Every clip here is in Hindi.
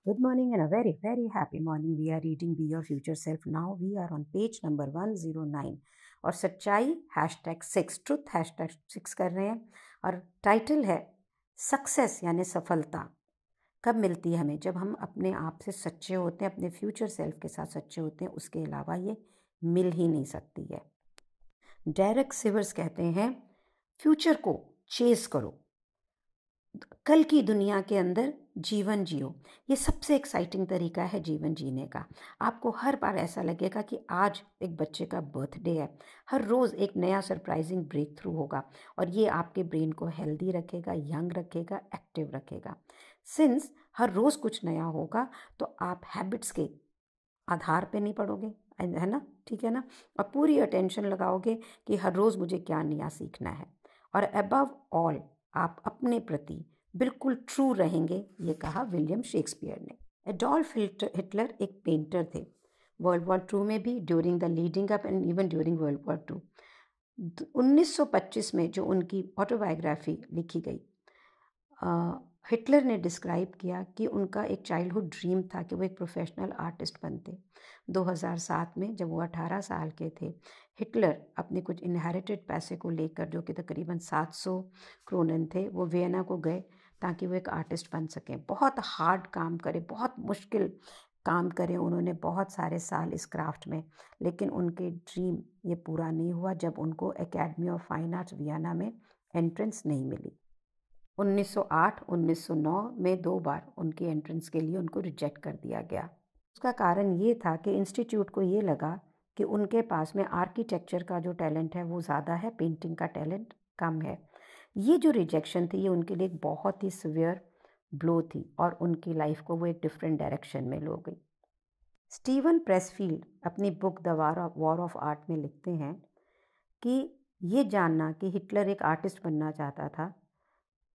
Good morning and a very, very happy morning. We are reading Be Your Future Self. Now we are on page number 109 और सच्चाई #6 ट्रुथ #6 कर रहे हैं और टाइटल है सक्सेस यानी सफलता कब मिलती है हमें, जब हम अपने आप से सच्चे होते हैं, अपने फ्यूचर सेल्फ के साथ सच्चे होते हैं, उसके अलावा ये मिल ही नहीं सकती है। डेरेक सिवर्स कहते हैं फ्यूचर को चेस करो, कल की दुनिया के अंदर जीवन जियो। ये सबसे एक्साइटिंग तरीका है जीवन जीने का। आपको हर बार ऐसा लगेगा कि आज एक बच्चे का बर्थडे है, हर रोज़ एक नया सरप्राइजिंग ब्रेक थ्रू होगा और ये आपके ब्रेन को हेल्दी रखेगा, यंग रखेगा, एक्टिव रखेगा। सिंस हर रोज़ कुछ नया होगा तो आप हैबिट्स के आधार पे नहीं पढ़ोगे, है ना, ठीक है ना, और पूरी अटेंशन लगाओगे कि हर रोज़ मुझे क्या नया सीखना है। और अबव ऑल आप अपने प्रति बिल्कुल ट्रू रहेंगे, ये कहा विलियम शेक्सपियर ने। एडोल्फ हिटलर एक पेंटर थे, वर्ल्ड वॉर टू में भी, during the leading up and even during World War Two. 1925 में जो उनकी ऑटोबायोग्राफी लिखी गई, हिटलर ने डिस्क्राइब किया कि उनका एक चाइल्डहुड ड्रीम था कि वो एक प्रोफेशनल आर्टिस्ट बनते। 2007 में जब वो 18 साल के थे, हिटलर अपने कुछ इनहेरिटेड पैसे को लेकर, जो कि तकरीबन 700 क्रोनन थे, वो वियना को गए ताकि वो एक आर्टिस्ट बन सकें। बहुत हार्ड काम करे, बहुत मुश्किल काम करे उन्होंने, बहुत सारे साल इस क्राफ्ट में, लेकिन उनके ड्रीम ये पूरा नहीं हुआ जब उनको academy of fine arts Vienna में एंट्रेंस नहीं मिली। 1908, 1909 में 2 बार उनकी एंट्रेंस के लिए उनको रिजेक्ट कर दिया गया। उसका कारण ये था कि इंस्टीट्यूट को ये लगा कि उनके पास में आर्किटेक्चर का जो टैलेंट है वो ज़्यादा है, पेंटिंग का टैलेंट कम है। ये जो रिजेक्शन थी ये उनके लिए एक बहुत ही सिवियर ब्लो थी और उनकी लाइफ को वो एक डिफरेंट डायरेक्शन में ले गई। स्टीवन प्रेसफील्ड अपनी book the war of art में लिखते हैं कि ये जानना कि हिटलर एक आर्टिस्ट बनना चाहता था,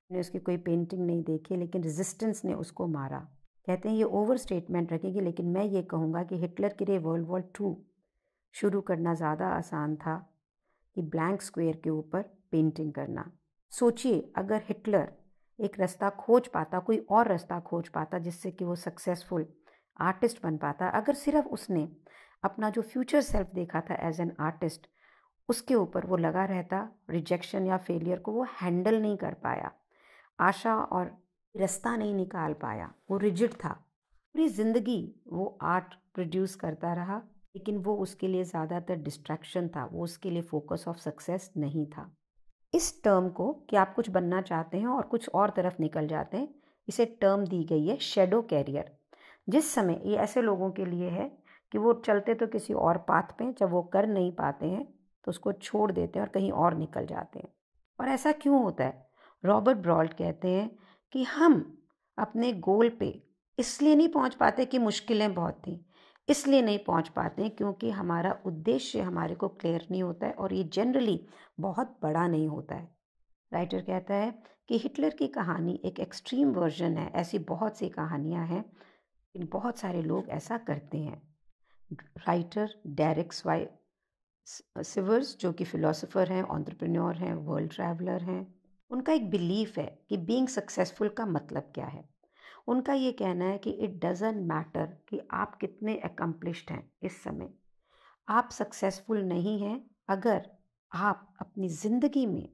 ने उसकी कोई पेंटिंग नहीं देखी, लेकिन रेजिस्टेंस ने उसको मारा। कहते हैं ये ओवर स्टेटमेंट रखेगी, लेकिन मैं ये कहूँगा कि हिटलर के लिए वर्ल्ड वॉर 2 शुरू करना ज़्यादा आसान था कि ब्लैंक स्क्वायर के ऊपर पेंटिंग करना। सोचिए अगर हिटलर एक रास्ता खोज पाता, कोई और रास्ता खोज पाता जिससे कि वो सक्सेसफुल आर्टिस्ट बन पाता, अगर सिर्फ उसने अपना जो फ्यूचर सेल्फ देखा था एज एन आर्टिस्ट, उसके ऊपर वो लगा रहता, रिजेक्शन या फेलियर को वो हैंडल नहीं कर पाया, आशा और रास्ता नहीं निकाल पाया, वो रिजिड था, पूरी ज़िंदगी वो आर्ट प्रोड्यूस करता रहा, लेकिन वो उसके लिए ज़्यादातर डिस्ट्रैक्शन था, वो उसके लिए फोकस ऑफ सक्सेस नहीं था। इस टर्म को कि आप कुछ बनना चाहते हैं और कुछ और तरफ निकल जाते हैं, इसे टर्म दी गई है शेडो कैरियर। जिस समय ये ऐसे लोगों के लिए है कि वो चलते तो किसी और पाथ पे, जब वो कर नहीं पाते हैं तो उसको छोड़ देते हैं और कहीं और निकल जाते हैं। और ऐसा क्यों होता है? रॉबर्ट ब्रॉल्ट कहते हैं कि हम अपने गोल पे इसलिए नहीं पहुंच पाते कि मुश्किलें बहुत थी, इसलिए नहीं पहुंच पाते क्योंकि हमारा उद्देश्य हमारे को क्लियर नहीं होता है और ये जनरली बहुत बड़ा नहीं होता है। राइटर कहता है कि हिटलर की कहानी एक एक्सट्रीम वर्जन है, ऐसी बहुत सी कहानियां हैं, लेकिन बहुत सारे लोग ऐसा करते हैं। राइटर डेरेक सिवर्स, जो कि फिलोसोफर हैं, एंटरप्रेन्योर हैं, वर्ल्ड ट्रैवलर हैं, उनका एक बिलीफ है कि बीइंग सक्सेसफुल का मतलब क्या है। उनका ये कहना है कि इट डजंट मैटर कि आप कितने अकम्प्लिश्ड हैं इस समय, आप सक्सेसफुल नहीं हैं अगर आप अपनी ज़िंदगी में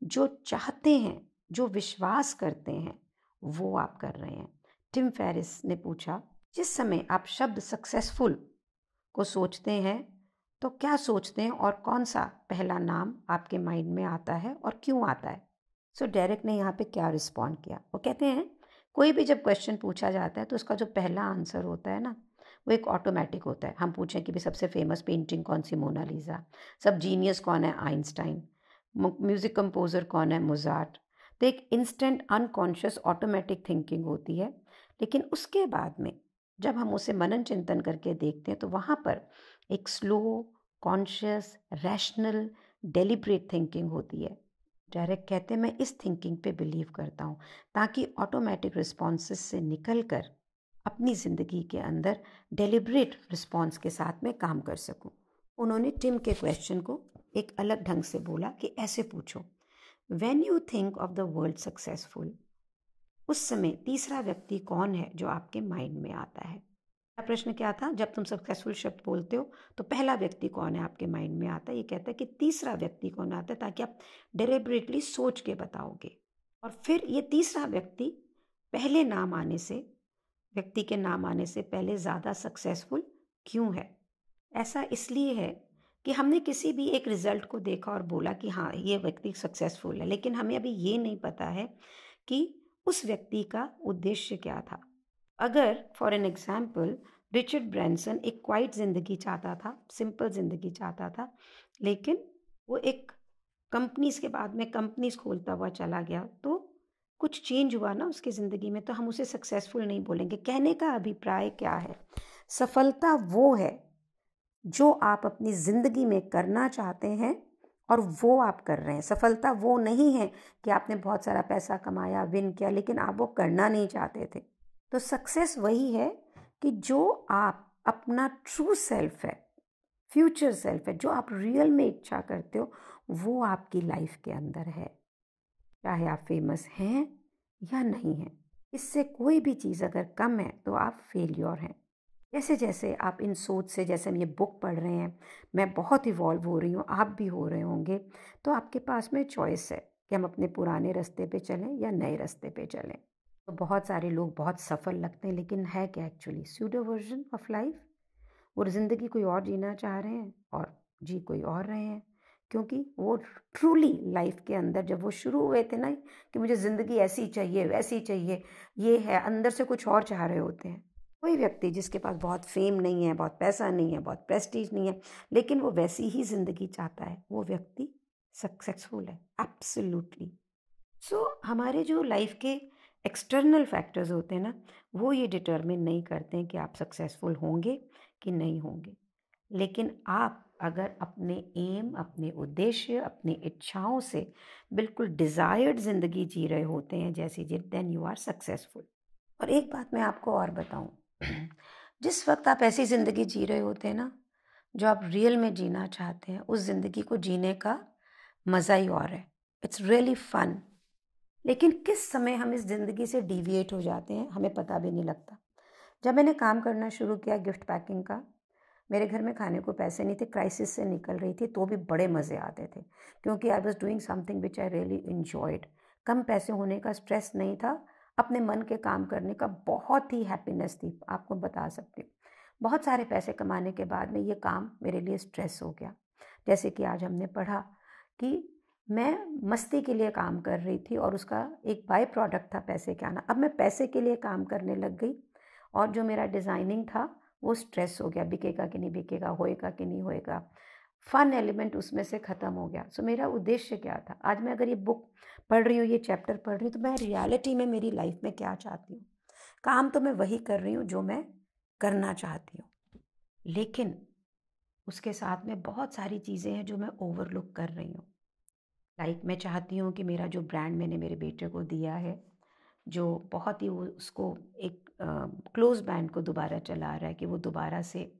जो चाहते हैं, जो विश्वास करते हैं, वो आप कर रहे हैं। टिम फेरिस ने पूछा, जिस समय आप शब्द सक्सेसफुल को सोचते हैं तो क्या सोचते हैं और कौन सा पहला नाम आपके माइंड में आता है और क्यों आता है? सो डेरेक ने यहाँ पे क्या रिस्पॉन्ड किया, वो कहते हैं कोई भी जब क्वेश्चन पूछा जाता है तो उसका जो पहला आंसर होता है ना, वो एक ऑटोमेटिक होता है। हम पूछें कि भी सबसे फेमस पेंटिंग कौन सी, मोनालिसा, सब जीनियस कौन है, आइंस्टाइन, म्यूज़िक कंपोज़र कौन है, मोजार्ट, तो एक इंस्टेंट अनकॉन्शियस ऑटोमेटिक थिंकिंग होती है। लेकिन उसके बाद में जब हम उसे मनन चिंतन करके देखते हैं तो वहाँ पर एक slow, conscious, rational, deliberate thinking होती है। डायरेक्ट कहते हैं मैं इस थिंकिंग पे बिलीव करता हूँ ताकि ऑटोमेटिक रिस्पॉन्सेस से निकल कर अपनी ज़िंदगी के अंदर डेलिब्रेट रिस्पॉन्स के साथ में काम कर सकूँ। उन्होंने टिम के क्वेश्चन को एक अलग ढंग से बोला कि ऐसे पूछो, when you think of the world successful, उस समय तीसरा व्यक्ति कौन है जो आपके माइंड में आता है? प्रश्न क्या था? जब तुम सक्सेसफुल शब्द बोलते हो तो पहला व्यक्ति कौन है आपके माइंड में आता है? ये कहता है कि तीसरा व्यक्ति कौन आता है, ताकि आप डेलिबरेटली सोच के बताओगे। और फिर ये तीसरा व्यक्ति पहले नाम आने से, व्यक्ति के नाम आने से पहले ज़्यादा सक्सेसफुल क्यों है? ऐसा इसलिए है कि हमने किसी भी एक रिजल्ट को देखा और बोला कि हाँ, ये व्यक्ति सक्सेसफुल है, लेकिन हमें अभी ये नहीं पता है कि उस व्यक्ति का उद्देश्य क्या था। अगर for an example Richard Branson एक क्वाइट ज़िंदगी चाहता था, सिंपल ज़िंदगी चाहता था, लेकिन वो एक कंपनीज के बाद में कंपनीज खोलता हुआ चला गया, तो कुछ चेंज हुआ ना उसकी ज़िंदगी में, तो हम उसे सक्सेसफुल नहीं बोलेंगे। कहने का अभिप्राय क्या है? सफलता वो है जो आप अपनी ज़िंदगी में करना चाहते हैं और वो आप कर रहे हैं। सफलता वो नहीं है कि आपने बहुत सारा पैसा कमाया, विन किया, लेकिन आप वो करना नहीं चाहते थे। तो सक्सेस वही है कि जो आप अपना ट्रू सेल्फ है, फ्यूचर सेल्फ है, जो आप रियल में इच्छा करते हो, वो आपकी लाइफ के अंदर है, चाहे आप फेमस हैं या नहीं हैं। इससे कोई भी चीज़ अगर कम है तो आप फेलियर हैं। जैसे जैसे आप इन सोच से, जैसे हम ये बुक पढ़ रहे हैं, मैं बहुत इवॉल्व हो रही हूँ, आप भी हो रहे होंगे, तो आपके पास में चॉइस है कि हम अपने पुराने रास्ते पे चलें या नए रास्ते पे चलें। तो बहुत सारे लोग बहुत सफल लगते हैं, लेकिन है क्या actually? Pseudo version of life. वो ज़िंदगी कोई और जीना चाह रहे हैं और जी कोई और रहे हैं, क्योंकि वो ट्रूली लाइफ के अंदर जब वो शुरू हुए थे ना कि मुझे ज़िंदगी ऐसी चाहिए, वैसी चाहिए, ये है, अंदर से कुछ और चाह रहे होते हैं। कोई व्यक्ति जिसके पास बहुत फेम नहीं है, बहुत पैसा नहीं है, बहुत प्रेस्टीज नहीं है, लेकिन वो वैसी ही ज़िंदगी चाहता है, वो व्यक्ति सक्सेसफुल है, एब्सोल्युटली। सो हमारे जो लाइफ के एक्सटर्नल फैक्टर्स होते हैं ना, वो ये डिटरमिन नहीं करते हैं कि आप सक्सेसफुल होंगे कि नहीं होंगे। लेकिन आप अगर अपने एम, अपने उद्देश्य, अपनी इच्छाओं से बिल्कुल डिज़ायर्ड ज़िंदगी जी रहे होते हैं जैसी जी, देन यू आर सक्सेसफुल। और एक बात मैं आपको और बताऊं, जिस वक्त आप ऐसी ज़िंदगी जी रहे होते हैं ना जो आप रियल में जीना चाहते हैं, उस ज़िंदगी को जीने का मज़ा ही और है। It's really fun. लेकिन किस समय हम इस ज़िंदगी से डिविएट हो जाते हैं हमें पता भी नहीं लगता। जब मैंने काम करना शुरू किया गिफ्ट पैकिंग का, मेरे घर में खाने को पैसे नहीं थे, क्राइसिस से निकल रही थी, तो भी बड़े मज़े आते थे क्योंकि I was doing something which I really enjoyed. कम पैसे होने का स्ट्रेस नहीं था, अपने मन के काम करने का बहुत ही हैप्पीनेस थी, आपको बता सकती हूँ। बहुत सारे पैसे कमाने के बाद में ये काम मेरे लिए स्ट्रेस हो गया। जैसे कि आज हमने पढ़ा कि मैं मस्ती के लिए काम कर रही थी और उसका एक बाय प्रोडक्ट था पैसे के आना। अब मैं पैसे के लिए काम करने लग गई और जो मेरा डिज़ाइनिंग था वो स्ट्रेस हो गया, बिकेगा कि नहीं बिकेगा, होएगा कि नहीं होएगा, फन एलिमेंट उसमें से ख़त्म हो गया। सो मेरा उद्देश्य क्या था? आज मैं अगर ये बुक पढ़ रही हूँ, ये चैप्टर पढ़ रही हूँ, तो मैं रियलिटी में मेरी लाइफ में क्या चाहती हूँ? काम तो मैं वही कर रही हूँ जो मैं करना चाहती हूँ, लेकिन उसके साथ में बहुत सारी चीज़ें हैं जो मैं ओवरलुक कर रही हूँ। लाइक मैं चाहती हूँ कि मेरा जो ब्रांड मैंने मेरे बेटे को दिया है, जो बहुत ही वो उसको एक क्लोज बैंड को दोबारा चला रहा है कि वो दोबारा से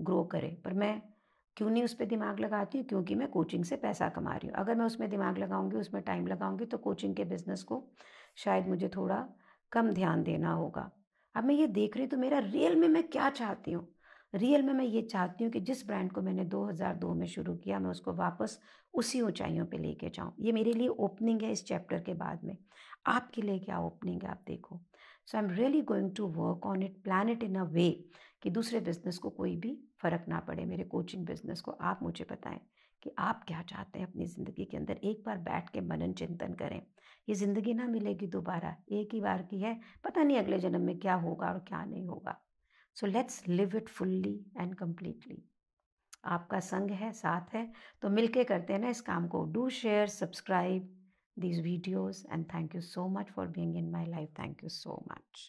ग्रो करे, पर मैं क्यों नहीं उस पर दिमाग लगाती हूँ? क्योंकि मैं कोचिंग से पैसा कमा रही हूँ। अगर मैं उसमें दिमाग लगाऊंगी, उसमें टाइम लगाऊंगी, तो कोचिंग के बिजनेस को शायद मुझे थोड़ा कम ध्यान देना होगा। अब मैं ये देख रही हूँ, तो मेरा रियल में मैं क्या चाहती हूँ? रियल में मैं ये चाहती हूँ कि जिस ब्रांड को मैंने 2002 में शुरू किया, मैं उसको वापस उसी ऊंचाइयों पे लेके जाऊँ। ये मेरे लिए ओपनिंग है इस चैप्टर के बाद में। आपके लिए क्या ओपनिंग है, आप देखो। So I am really going to work on it, plan it in a way कि दूसरे बिजनेस को कोई भी फ़र्क ना पड़े, मेरे कोचिंग बिजनेस को। आप मुझे बताएं कि आप क्या चाहते हैं अपनी ज़िंदगी के अंदर। एक बार बैठ के मनन चिंतन करें। ये ज़िंदगी ना मिलेगी दोबारा, एक ही बार की है, पता नहीं अगले जन्म में क्या होगा और क्या नहीं होगा। So let's live it fully and completely. आपका संग है, साथ है, तो मिलके करते हैं ना इस काम को। Do share, subscribe these videos, and thank you so much for being in my life. Thank you so much.